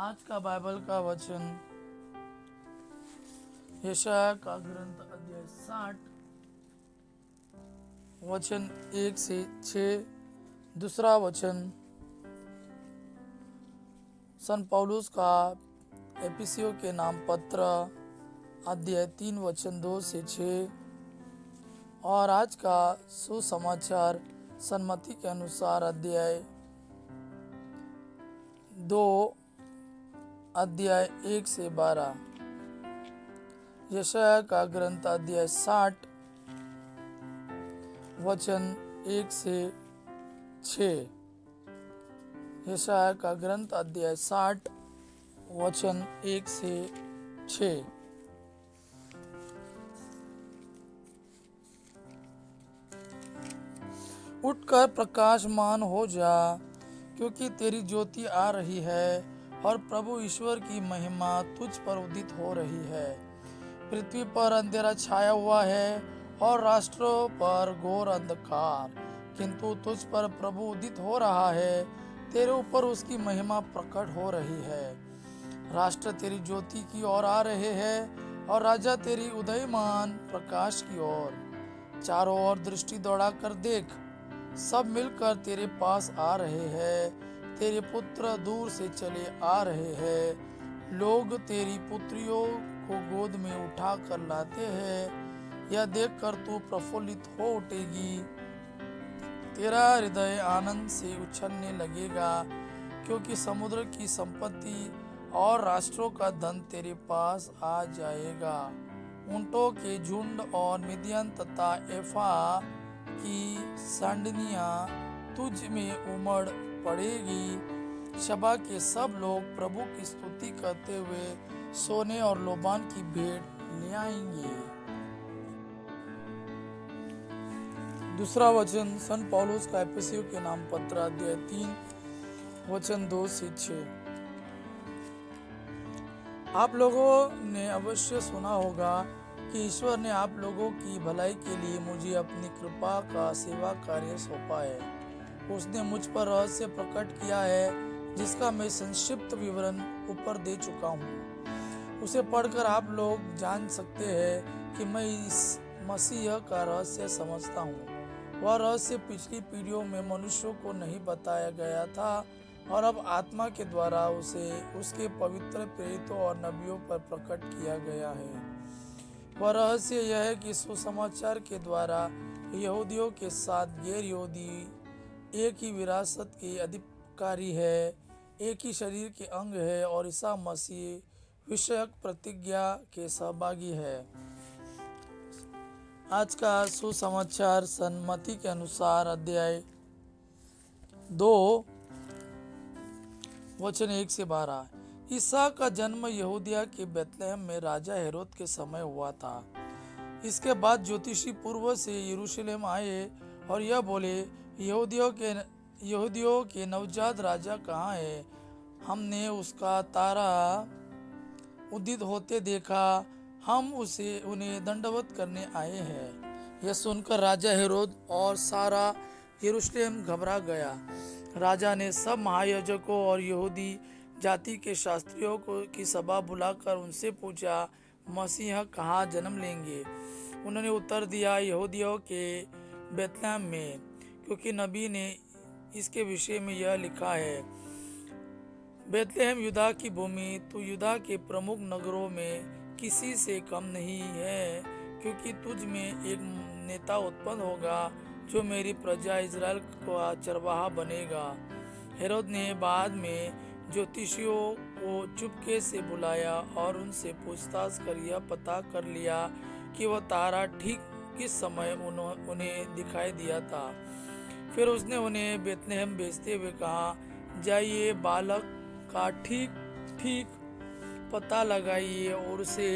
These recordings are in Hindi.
आज का बाइबल का वचन यशायाह का ग्रंथ अध्याय 60 वचन 1 से 6। दूसरा वचन सन पौलुस का एफिसियों के नाम पत्र अध्याय 3 वचन 2 से 6। और आज का सुसमाचार सन्मति के अनुसार अध्याय 2 अध्याय 1 से 12। यशायाह का ग्रंथ अध्याय 60 वचन 1 से 6। यशायाह का ग्रंथ अध्याय 60 वचन 1 से 6। उठकर प्रकाशमान हो जा, क्योंकि तेरी ज्योति आ रही है और प्रभु ईश्वर की महिमा तुझ पर उदित हो रही है। पृथ्वी पर अंधेरा छाया हुआ है और राष्ट्रों पर घोर अंधकार, किंतु तुझ पर प्रभु उदित हो रहा है, तेरे ऊपर उसकी महिमा प्रकट हो रही है। राष्ट्र तेरी ज्योति की ओर आ रहे हैं और राजा तेरी उदयमान प्रकाश की ओर। चारों ओर दृष्टि दौड़ा कर देख, सब मिलकर तेरे पास आ रहे हैं। तेरे पुत्र दूर से चले आ रहे हैं। लोग तेरी पुत्रियों को गोद में उठा कर लाते हैं। यह देखकर तू प्रफुल्लित हो उठेगी। तेरा हृदय आनंद से उछलने लगेगा, क्योंकि समुद्र की संपत्ति और राष्ट्रों का धन तेरे पास आ जाएगा। ऊंटों के झुंड और मिदियन तथा एफा की सांडनियां तुझ में उमड़ पड़ेगी। शबा के सब लोग प्रभु की स्तुति करते हुए सोने और लोबान की भेंट ले आएंगे। दूसरा वचन सन पौलुस का एफिसियों के नाम पत्र अध्याय 3 वचन 2 से 6। आप लोगों ने अवश्य सुना होगा कि ईश्वर ने आप लोगों की भलाई के लिए मुझे अपनी कृपा का सेवा कार्य सौंपा है। उसने मुझ पर रहस्य प्रकट किया है, जिसका मैं संक्षिप्त विवरण ऊपर दे चुका हूँ। उसे पढ़कर आप लोग जान सकते हैं कि मैं इस मसीह का रहस्य समझता हूँ। वह रहस्य पिछली पीढ़ियों में मनुष्यों को नहीं बताया गया था, और अब आत्मा के द्वारा उसे उसके पवित्र प्रेरितों और नबियों पर प्रकट किया गया है। वह रहस्य यह है कि सुसमाचार के द्वारा यहूदियों के साथ गैर यहूदी एक ही विरासत के अधिकारी है, एक ही शरीर के अंग है और ईसा मसीह विषयक प्रतिज्ञा के सहभागी है। आज का सुसमाचार सन्मति के अनुसार अध्याय 2 वचन 1 से 12। ईसा का जन्म यहूदिया के बेतलहम में राजा हेरोद के समय हुआ था। इसके बाद ज्योतिषी पूर्व से यरूशलेम आए और यह बोले, यहूदियों के नवजात राजा कहाँ है? हमने उसका तारा उदित होते देखा, हम उन्हें दंडवत करने आए हैं। यह सुनकर राजा हेरोद और सारा यरूशलेम घबरा गया। राजा ने सब महायाजकों और यहूदी जाति के शास्त्रियों की सभा बुलाकर उनसे पूछा, मसीह कहाँ जन्म लेंगे? उन्होंने उत्तर दिया, यहूदियों के बेतलहम में, क्योंकि नबी ने इसके विषय में यह लिखा है, बेतलहम यूदा की भूमि, तू यूदा के प्रमुख नगरों में किसी से कम नहीं है, क्योंकि तुझ में एक नेता उत्पन्न होगा जो मेरी प्रजा इजराइल का चरवाहा बनेगा। हेरोद ने बाद में ज्योतिषियों को चुपके से बुलाया और उनसे पूछताछ कर यह पता कर लिया कि वह तारा ठीक किस समय उन्हें दिखाई दिया था। फिर उसने उन्हें बेतलहम भेजते हुए कहा, जाइए बालक का ठीक ठीक पता लगाइए और उसे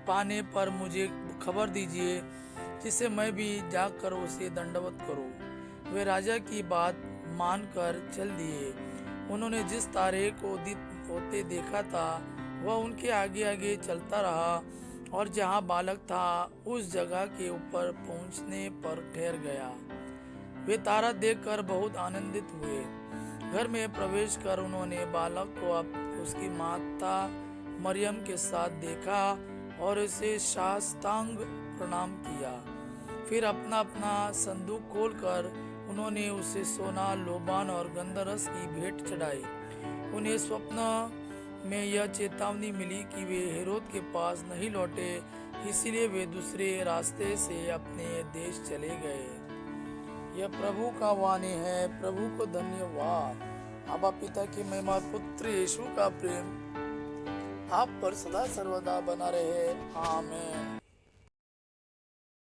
पाने पर मुझे खबर दीजिए, जिससे मैं भी जाकर उसे दंडवत करूं। वे राजा की बात मानकर चल दिए। उन्होंने जिस तारे को उदित होते देखा था, वह उनके आगे आगे चलता रहा और जहां बालक था उस जगह के ऊपर पहुंचने पर ठहर गया। वे तारा देखकर बहुत आनंदित हुए घर में प्रवेश कर उन्होंने बालक को उसकी माता मरियम के साथ देखा और उसे साष्टांग प्रणाम किया। फिर अपना अपना संदूक खोलकर उन्होंने उसे सोना, लोबान और गंधरस की भेंट चढ़ाई। उन्हें स्वप्न में यह चेतावनी मिली कि वे हेरोद के पास नहीं लौटे, इसलिए वे दूसरे रास्ते से अपने देश चले गए। यह प्रभु का वाणी है। प्रभु को धन्यवाद। आबा पिता की महिमा, पुत्र यीशु का प्रेम आप पर सदा सर्वदा बना रहे। आमीन।